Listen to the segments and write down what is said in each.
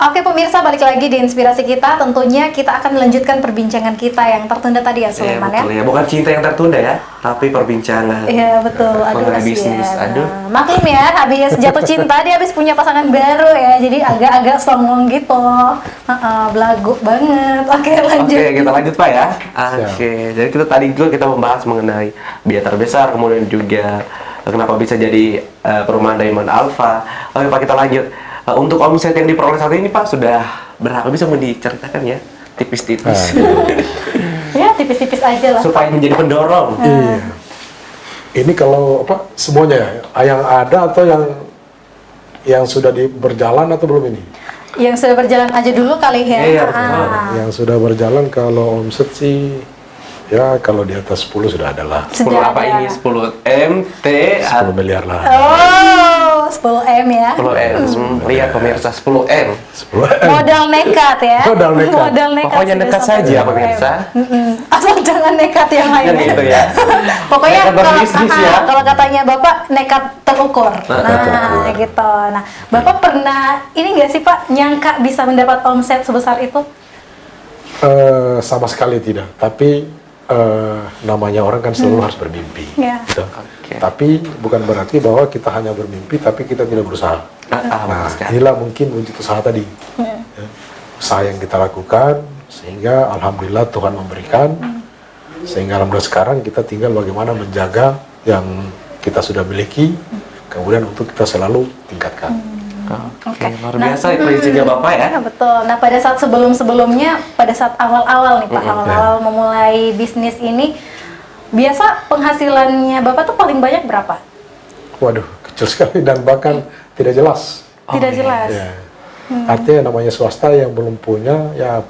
Oke pemirsa, balik lagi di Inspirasi Kita. Tentunya kita akan melanjutkan perbincangan kita yang tertunda tadi ya Sulaiman ya. Betul ya, bukan cinta yang tertunda ya, tapi perbincangan. Iya betul, aduh mengenai kasihan. bisnis, aduh. Maklum ya, habis jatuh cinta dia habis punya pasangan baru ya, jadi agak-agak songong gitu. Belagu banget. Oke lanjut. Oke, kita lanjut Pak ya. Oke, jadi kita tadi juga kita membahas mengenai biaya terbesar, kemudian juga kenapa bisa jadi perumahan Diamond Alpha. Oke Pak, kita lanjut. Untuk omset yang diperoleh saat ini Pak sudah berapa, bisa mau diceritakan ya? Tipis-tipis. Ya tipis-tipis aja lah. Supaya menjadi pendorong. Iya. Ini kalau apa semuanya ya? Yang ada atau yang sudah berjalan atau belum ini? Yang sudah berjalan aja dulu kali ya. Iya, betul. Yang sudah berjalan kalau omset sih ya kalau di atas 10 sudah ada lah. 10 Sudah apa ada. ini? 10 MT 10 miliar lah. Oh, 10 M ya. 10 M. Lihat pemirsa, 10 M. 10 M. Modal nekat ya. Modal nekat. Modal nekat. Pokoknya sudah nekat sampai saja 10 M. pemirsa. Asal jangan nekat yang lain. Kan gitu ya. Pokoknya Nekat kalau berbisnis ya. kalau katanya Bapak nekat terukur. terukur. Gitu. Nah, Bapak pernah ini nggak sih Pak nyangka bisa mendapat omset sebesar itu? Sama sekali tidak. Tapi namanya orang kan selalu harus bermimpi. Ya. Gitu. Oke. Tapi bukan berarti bahwa kita hanya bermimpi tapi kita tidak berusaha. Betul Nah, sekali. inilah mungkin wujud usaha tadi. Ya. Usaha yang kita lakukan sehingga alhamdulillah Tuhan memberikan sehingga alhamdulillah sekarang kita tinggal bagaimana menjaga yang kita sudah miliki kemudian untuk kita selalu tingkatkan. Oke, luar biasa prinsipnya Bapak ya. Ya, betul. Nah, pada saat sebelum-sebelumnya, pada saat awal-awal nih Pak, awal-awal memulai bisnis ini, biasa penghasilannya Bapak tuh paling banyak berapa? Waduh, kecil sekali dan bahkan tidak jelas. Tidak jelas. Ya. Artinya namanya swasta yang belum punya ya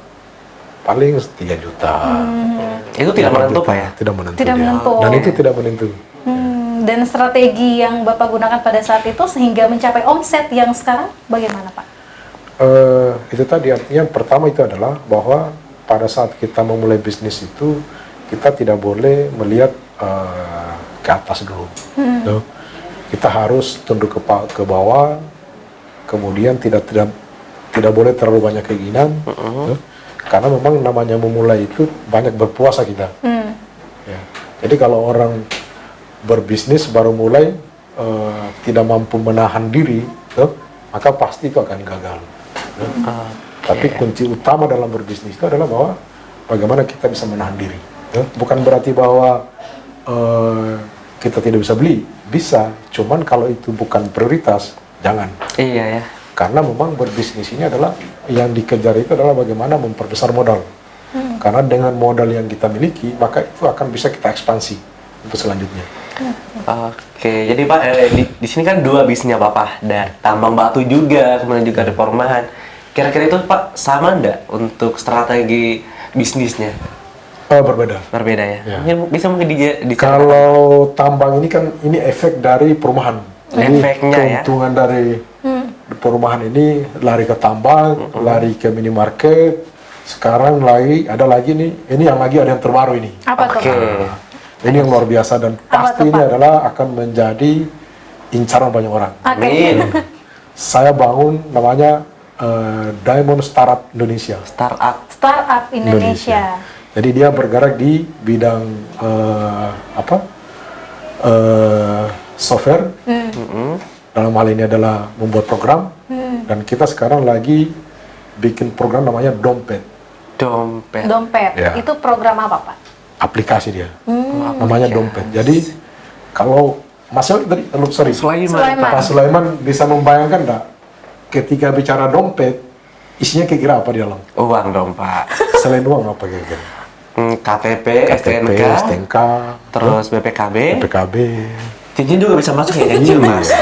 paling 3 juta. Itu tidak menentu Pak ya. Tidak menentu. Tidak dia. menentu. Dan itu tidak menentu. Dan strategi yang Bapak gunakan pada saat itu sehingga mencapai omset yang sekarang bagaimana Pak? Itu tadi artinya pertama itu adalah bahwa pada saat kita memulai bisnis itu kita tidak boleh melihat ke atas dulu. No? Kita harus tunduk ke bawah, kemudian tidak boleh terlalu banyak keinginan, no? Karena memang namanya memulai itu banyak berpuasa kita. Ya. Jadi kalau orang berbisnis baru mulai tidak mampu menahan diri, maka pasti itu akan gagal. Tapi kunci utama dalam berbisnis itu adalah bahwa bagaimana kita bisa menahan diri. Bukan berarti bahwa kita tidak bisa beli, bisa. Cuman kalau itu bukan prioritas, jangan. Iya ya. Karena memang berbisnis ini adalah yang dikejar itu adalah bagaimana memperbesar modal. Karena dengan modal yang kita miliki, maka itu akan bisa kita ekspansi untuk selanjutnya. Oke, jadi Pak di sini kan 2 bisnisnya Bapak, ada tambang batu juga, kemudian juga ada perumahan. Kira-kira itu Pak sama enggak untuk strategi bisnisnya? Berbeda. Berbeda ya? Ya. Mungkin diceritakan. Kalau tambang ini kan ini efek dari perumahan. Jadi Efeknya ya. keuntungan dari perumahan ini lari ke tambang, lari ke minimarket. Sekarang ada lagi nih, ini yang lagi ada yang terbaru ini. Apa tuh Oke. Pak? Ini yang luar biasa dan tuh, pasti ini Pak? adalah akan menjadi incaran banyak orang. Amin. Saya bangun namanya Diamond Startup Indonesia. Startup. Startup Indonesia. Jadi dia bergerak di bidang software. Dalam hal ini adalah membuat program. Dan kita sekarang lagi bikin program namanya Dompet. Dompet. Dompet. Ya. Itu program apa Pak? Aplikasi dia. Namanya Dompet. Jadi kalau Mas tadi, Sulaiman. Sulaiman. Pak Sulaiman bisa membayangkan enggak ketika bicara dompet isinya kira-kira apa di dalam? Uang dong Pak. Selain uang apa kira-kira? KTP, KTP, STNK, STNK, terus BPKB. PKB. Cincin juga bisa masuk ya, kecil Mas.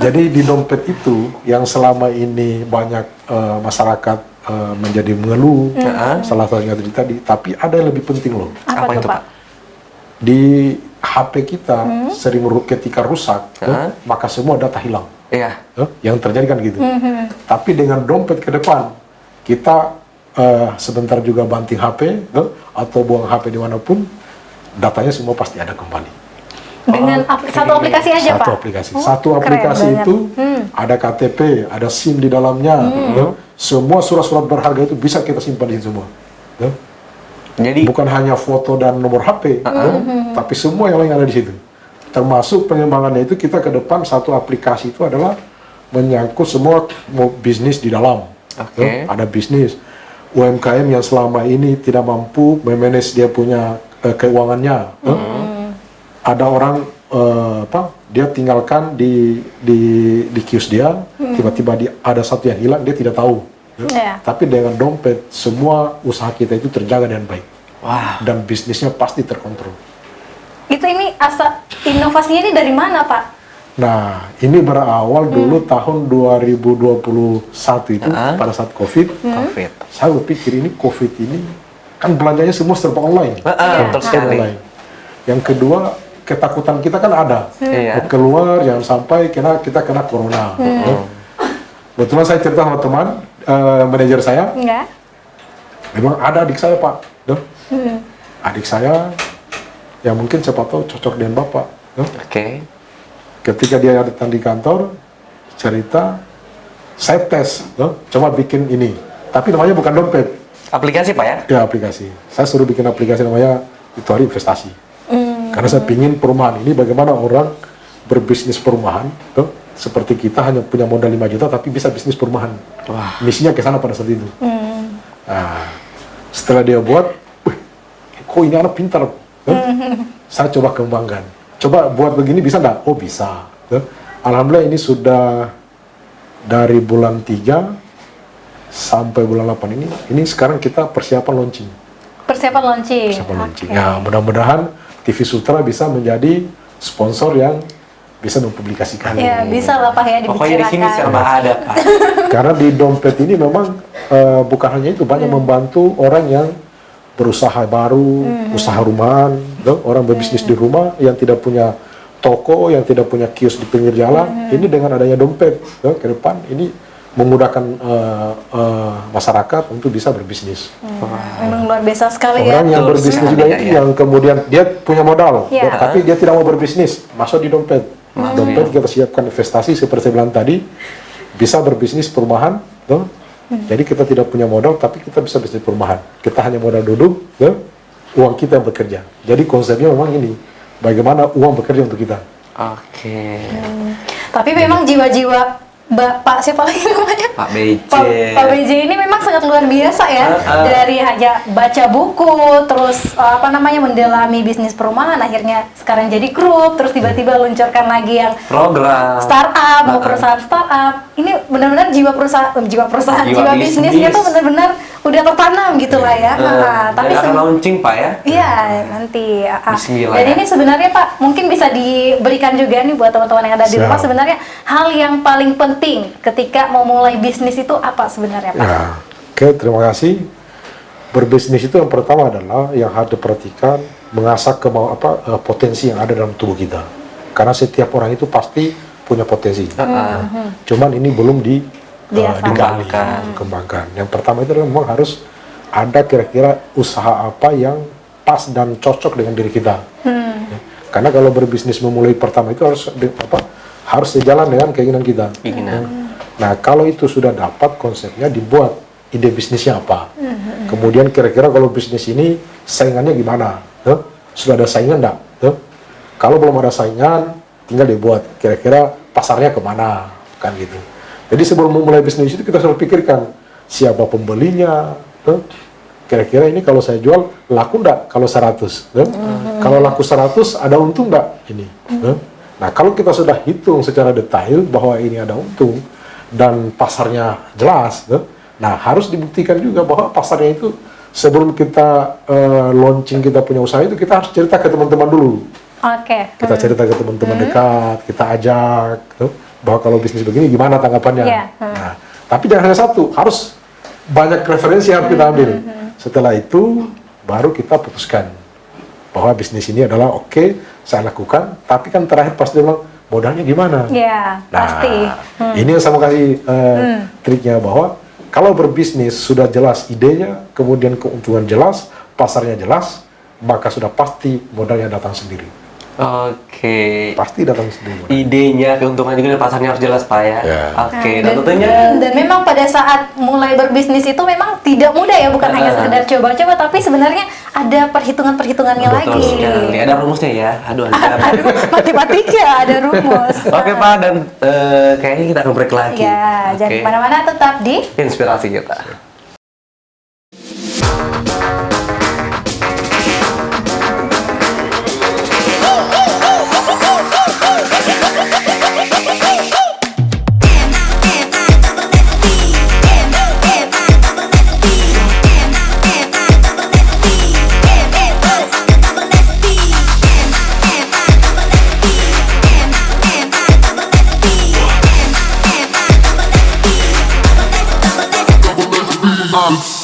Jadi di dompet itu yang selama ini banyak masyarakat menjadi mengeluh, salah satunya tadi, tapi ada yang lebih penting loh. Apa itu tuh Pak? Di HP kita sering ketika rusak, maka semua data hilang. Iya. Yang terjadi kan gitu. Tapi dengan dompet ke depan, kita sebentar juga banting HP atau buang HP dimanapun, datanya semua pasti ada kembali. Dengan satu aplikasi aja Satu Pak? aplikasi. Oh, Satu keren aplikasi banget. itu ada KTP, ada SIM di dalamnya, semua surat-surat berharga itu bisa kita simpan di situ semua. Ya. Jadi Bukan hanya foto dan nomor HP, ya, tapi semua yang lain ada di situ. Termasuk pengembangannya itu kita ke depan satu aplikasi itu adalah menyangkut semua bisnis di dalam. Oke. Ya. Ada bisnis UMKM yang selama ini tidak mampu memanage dia punya keuangannya. Ya. Ada orang dia tinggalkan di kios dia, tiba-tiba ada satu yang hilang, dia tidak tahu. Ya. Iya. Tapi dengan dompet, semua usaha kita itu terjaga dengan baik. wah, Dan bisnisnya pasti terkontrol. Itu ini inovasinya ini dari mana, Pak? Nah, ini berawal dulu tahun 2021 itu, pada saat COVID. COVID. Saya berpikir ini COVID ini, kan belanjanya semua serba online. Betul sekali. Online. Yang kedua, ketakutan kita kan ada. Iya. Keluar, jangan sampai kita kena corona. Ya. Kebetulan saya cerita sama teman, manajer saya, Enggak? memang ada adik saya, Pak. Ya. Adik saya, yang mungkin siapa tahu cocok dengan Bapak. Ya. Oke. Ketika dia datang di kantor, cerita, saya tes, ya, coba bikin ini. Tapi namanya bukan dompet, Aplikasi Pak ya? ya aplikasi. Saya suruh bikin aplikasi namanya itu hari investasi. Karena saya pingin perumahan ini bagaimana orang berbisnis perumahan, ya, seperti kita hanya punya modal 5 juta tapi bisa bisnis perumahan. Wah. Misinya ke sana pada saat itu. Nah, setelah dia buat, wih, kok ini anak pintar. Ya? Saya coba kembangkan. Coba buat begini bisa nggak? Oh bisa. Ya. Alhamdulillah ini sudah dari bulan 3 sampai bulan 8 ini sekarang kita persiapan launching. Persiapan launching. Persiapan launching. Oke. Ya mudah-mudahan TV Sutra bisa menjadi sponsor yang bisa mempublikasikan. Ya, bisa lah Pak ya Pokoknya di sini dibicarakan. serba ada Pak. Karena di dompet ini memang bukan hanya itu, banyak membantu orang yang berusaha baru, usaha rumahan, orang berbisnis di rumah yang tidak punya toko, yang tidak punya kios di pinggir jalan. Ini dengan adanya dompet ke depan ini memudahkan masyarakat untuk bisa berbisnis. Memang luar biasa sekali Orang ya. yang Betul berbisnis sekali, juga ya, itu ya. yang kemudian dia punya modal, Ya. tapi dia tidak mau berbisnis, masuk di dompet. Dompet kita siapkan investasi seperti saya bilang tadi, bisa berbisnis perumahan, tuh. Jadi kita tidak punya modal, tapi kita bisa bisnis perumahan. Kita hanya modal duduk, tuh. Uang kita yang bekerja. Jadi konsepnya memang ini, bagaimana uang bekerja untuk kita. Oke. Tapi memang jiwa-jiwa Pak siapa lagi namanya? Pak BJ. Pak BJ ini memang sangat luar biasa ya. Dari hanya baca buku, terus mendalami bisnis perumahan, akhirnya sekarang jadi grup, terus tiba-tiba luncurkan lagi yang Program. startup, mau perusahaan startup. Ini benar-benar jiwa Jiwa bisnisnya bisnis. tuh benar-benar udah tertanam gitu lah ya. Tapi akan launching Pak ya? Iya, nanti. Bismillah, Dan ya. ini sebenarnya Pak, mungkin bisa diberikan juga nih buat teman-teman yang ada di rumah, Siap. sebenarnya hal yang paling penting ketika mau mulai bisnis itu apa sebenarnya Pak? Ya, oke, terima kasih. Berbisnis itu yang pertama adalah yang harus diperhatikan, mengasah potensi yang ada dalam tubuh kita. Karena setiap orang itu pasti punya potensi. Cuman ini belum digali, dikembangkan. Yang pertama itu adalah memang harus ada kira-kira usaha apa yang pas dan cocok dengan diri kita. Ya. Karena kalau berbisnis memulai pertama itu harus sejalan dengan keinginan kita. Nah, kalau itu sudah dapat konsepnya, dibuat ide bisnisnya apa. Kemudian kira-kira kalau bisnis ini saingannya gimana? Sudah ada saingan enggak? Kalau belum ada saingan, tinggal dibuat kira-kira pasarnya kemana, kan gitu. Jadi sebelum memulai bisnis itu kita harus pikirkan siapa pembelinya, kira-kira ini kalau saya jual laku enggak kalau 100, kalau laku 100 ada untung enggak ini. Nah, kalau kita sudah hitung secara detail bahwa ini ada untung dan pasarnya jelas, nah harus dibuktikan juga bahwa pasarnya itu sebelum kita launching kita punya usaha itu kita harus cerita ke teman-teman dulu. Oke. Kita cerita ke teman-teman dekat, kita ajak bahwa kalau bisnis begini gimana tanggapannya. Iya. Nah, tapi jangan hanya satu, harus banyak referensi yang harus kita ambil. Setelah itu baru kita putuskan bahwa bisnis ini adalah oke, saya lakukan, tapi kan terakhir pasti bilang modalnya gimana. Iya, pasti. Ini yang saya mau kasih triknya, bahwa kalau berbisnis sudah jelas idenya, kemudian keuntungan jelas, pasarnya jelas, maka sudah pasti modalnya datang sendiri. Oke. Pasti datang sendiri. Idenya, keuntungan juga dan pasarnya harus jelas Pak ya. Ya. Oke, Nah, dan tentunya dan memang pada saat mulai berbisnis itu memang tidak mudah ya, bukan hanya sekedar coba-coba, tapi sebenarnya ada perhitungan-perhitungannya betul lagi. sekali. Ada rumusnya ya. Aduh, Aduh, matematika ada rumus. Oke Pak, dan kayaknya kita akan break lagi. Ya, jangan Oke. kemana-mana, tetap di Inspirasi kita. Months.